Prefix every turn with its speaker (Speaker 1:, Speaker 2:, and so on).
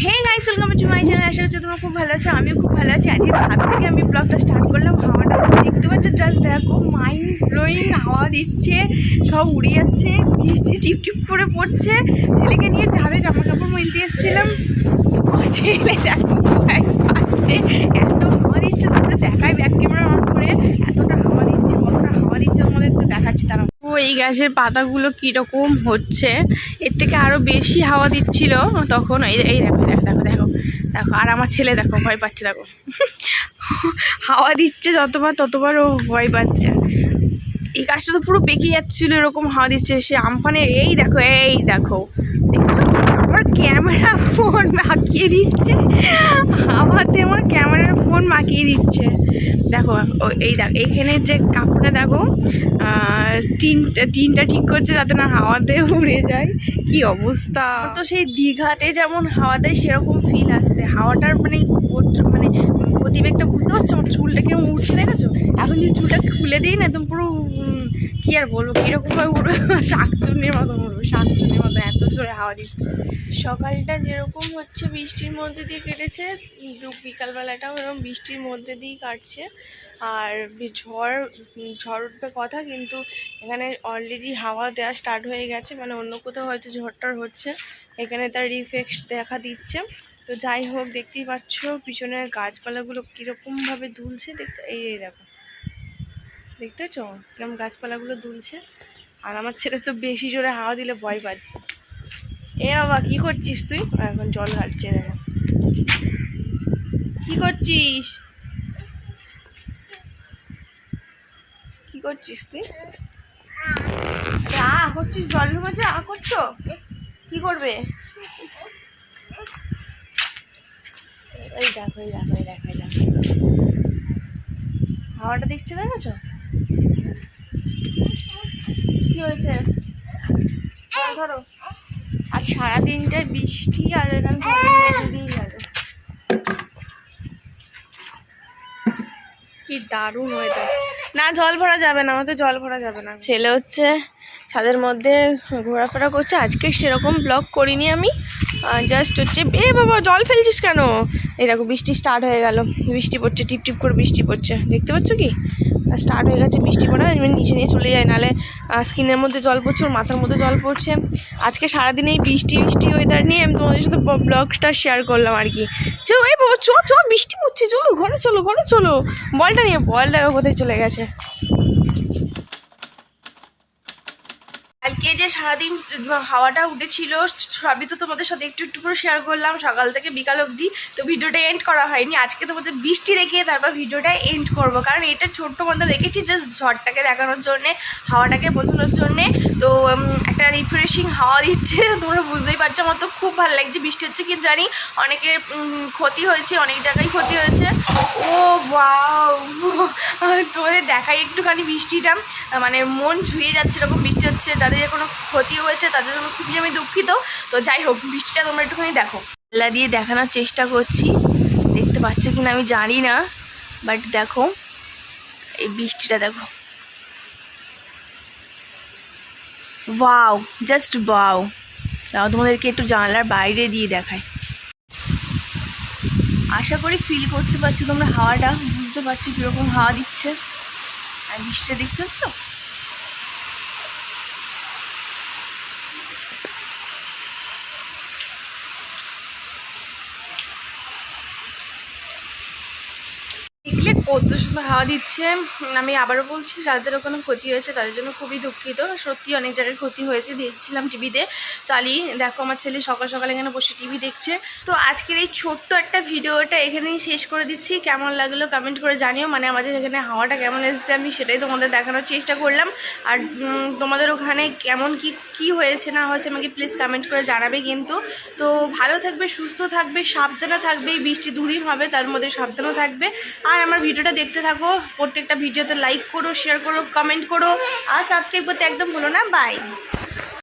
Speaker 1: Hey guys, welcome to my channel. আশা করছি তোমরা খুব ভালো আছো, আমিও খুব ভালো আছি। আজকে ছাদ থেকে আমি ব্লগটা স্টার্ট করলাম। হাওয়াটা দেখতে পাচ্ছ, জাস্ট দেখো, মাইন্ড ব্লোয়িং হাওয়া দিচ্ছে, সব উড়ে যাচ্ছে, বৃষ্টি টিপ টিপ করে পড়ছে। ছেলেকে নিয়ে ছাদে জামা কাপড় মেলতে এসেছিলাম, ছেলে দেখো ভয় পাচ্ছে, এত হাওয়া দিচ্ছে। তোমাদের দেখায় ব্যাক ক্যামেরা অন করে, এতটা হাওয়া দিচ্ছে, কতটা হাওয়া দিচ্ছে তোমাদের তো দেখাচ্ছি। তারা এই গাছের পাতাগুলো কীরকম হচ্ছে, এর থেকে আরও বেশি হাওয়া দিচ্ছিল তখন। এই দেখো দেখো দেখো দেখো দেখো, আর আমার ছেলে দেখো ভয় পাচ্ছে, দেখো হাওয়া দিচ্ছে যতবার ততবার ও ভয় পাচ্ছে। এই গাছটা তো পুরো পেকে যাচ্ছিলো, এরকম হাওয়া দিচ্ছে। সে আমফানে এই দেখো দেখছো, আমার ক্যামেরা ফোন মাখিয়ে দিচ্ছে, হাওয়াতে আমার ক্যামেরার ফোন মাখিয়ে দিচ্ছে। দেখো এই দেখো, এখানে যে কাপড়টা দেখো, টিনটা ঠিক করছে যাতে না হাওয়াতে উড়ে যায়। কি অবস্থা! তো সেই দীঘাতে যেমন হাওয়া দেয় সেরকম ফিল আসছে। হাওয়াটার মানে গতিবেগটা বুঝতে পারছো? আমার চুলটা কেমন উঠছে দেখেছো? এখন যদি চুলটা খুলে দিই না, একদম পুরো কি আর বলবো, কীরকমভাবে উড়বে, শাকচুন্নির মতো উড়বে, শাকচুন্নির মতো, এত জোরে হাওয়া দিচ্ছে। সকালটা যেরকম হচ্ছে বৃষ্টির মধ্যে দিয়ে কেটেছে, বিকালবেলাটাও এরকম বৃষ্টির মধ্যে দিয়েই কাটছে। আর ঝড় উঠবে কথা, কিন্তু এখানে অলরেডি হাওয়া দেওয়া স্টার্ট হয়ে গেছে। মানে অন্য কোথাও হয়তো ঝড়টার হচ্ছে, এখানে তার রিফ্লেক্ট দেখা দিচ্ছে। তো যাই হোক, দেখতেই পাচ্ছ পিছনের গাছপালাগুলো কীরকমভাবে দুলছে। এই দেখো, দেখতেছ কিরকম গাছপালাগুলো দুলছে। আর আমার ছেলে তো বেশি জোরে হাওয়া দিলে ভয় পাচ্ছে। এ বাবা, কি করছিস তুই? এখন জল ঘাটছে, দেখো কি করছিস, কি করছিস তুই? করছিস, জল ঢুকেছে, করছো, কি করবে? এই দেখো এই দেখো এই দেখো এই দেখো, হাওয়াটা দেখছে, দেখেছো কি হয়েছে? ধরো, আর সারাদিনটায় বৃষ্টি, আর এরকম দিয়েই লাগে। কি দারুণ ওয়েদার! না, জল ভরা যাবে না, আমাদের জল ভরা যাবে না। ছেলে হচ্ছে ছাদের মধ্যে ঘোরাফেরা করছে। আজকে সেরকম ব্লগ করিনি আমি, জাস্ট হচ্ছে এ বাবা, জল ফেলছিস কেন? এই দেখো বৃষ্টি স্টার্ট হয়ে গেল, বৃষ্টি পড়ছে, টিপ টিপ করে বৃষ্টি পড়ছে, দেখতে পাচ্ছ কি? স্টার্ট হয়ে গেছে বৃষ্টি পড়া। আমি নিচে নিয়ে চলে যাই, নাহলে স্কিনের মধ্যে জল পড়ছে, ওর মাথার মধ্যে জল পড়ছে। আজকে সারাদিন এই বৃষ্টি ওয়েদার নিয়ে আমি তোমাদের সাথে ব্লগটা শেয়ার করলাম আর কি। চলো এই বাবা, চ বৃষ্টি পড়ছে, চলো ঘরে চলো। বলটা নিয়ে, বল দেখো কোথায় চলে গেছে। কালকে যে সারাদিন হাওয়াটা উঠেছিল সবই তো তোমাদের সাথে একটু একটু করে শেয়ার করলাম, সকাল থেকে বিকাল অবধি। তো ভিডিওটা এন্ড করা হয়নি। আজকে তোমাদের বৃষ্টি দেখিয়ে তারপর ভিডিওটা এন্ড করব, কারণ এটা ছোট্ট মধ্যে রেখেছি জাস্ট ঝড়টাকে দেখানোর জন্যে, হাওয়াটাকে বোঝানোর জন্যে। তো একটা রিফ্রেশিং হাওয়া দিচ্ছে, তোমরা বুঝতেই পারছো। আমার তো খুব ভালো লাগছে। বৃষ্টি হচ্ছে কিন্তু জানি অনেকের ক্ষতি হয়েছে, অনেক জায়গায় ক্ষতি হয়েছে। ও ওয়াও, তোমাদের দেখাই একটুখানি বৃষ্টিটা, মানে মন ছুঁয়ে যাচ্ছে এরকম বৃষ্টি হচ্ছে। যাদের কোনো ক্ষতি হয়েছে তাদের জন্য খুবই আমি দুঃখিত। তো যাই হোক, বৃষ্টিটা তোমরা একটুখানি দেখো, পাল্লা দিয়ে দেখানোর চেষ্টা করছি, দেখতে পাচ্ছ কিনা আমি জানি না, বাট দেখো এই বৃষ্টিটা দেখো, ওয়াও, জাস্ট ওয়াও। তাও তোমাদেরকে একটু জানলার বাইরে দিয়ে দেখায়। আশা করি ফিল করতে পারছো তোমরা, হাওয়াটা বুঝতে পারছো কীরকম হাওয়া দিচ্ছে, আর বৃষ্টিটা দেখতে পাচ্ছ। দেখলে কত সুন্দর হাওয়া দিচ্ছে। আমি আবারও বলছি, যাদের কোনো ক্ষতি হয়েছে তাদের জন্য খুবই দুঃখিত। সত্যি অনেক জায়গায় ক্ষতি হয়েছে, দেখছিলাম টিভিতে চালিয়ে। দেখো আমার ছেলে সকাল সকাল এখানে বসে টিভি দেখছে। তো আজকের এই ছোট্ট একটা ভিডিওটা এখানেই শেষ করে দিচ্ছি। কেমন লাগলো কমেন্ট করে জানিও। মানে আমাদের এখানে হাওয়াটা কেমন এসেছে আমি সেটাই তোমাদের দেখানোর চেষ্টা করলাম। আর তোমাদের ওখানে কেমন কি হয়েছে না হয়েছে আমাকে প্লিজ কমেন্ট করে জানাবে কিন্তু। তো ভালো থাকবে, সুস্থ থাকবে, সাবধানে থাকবে। এই বৃষ্টি দূরই হবে, তার মধ্যে সাবধানও থাকবে। আর আমার ভিডিওটা দেখতে থাকো, প্রত্যেকটা ভিডিওতে লাইক করো, শেয়ার করো, কমেন্ট করো, আর সাবস্ক্রাইব করতে একদম ভুলো না। বাই।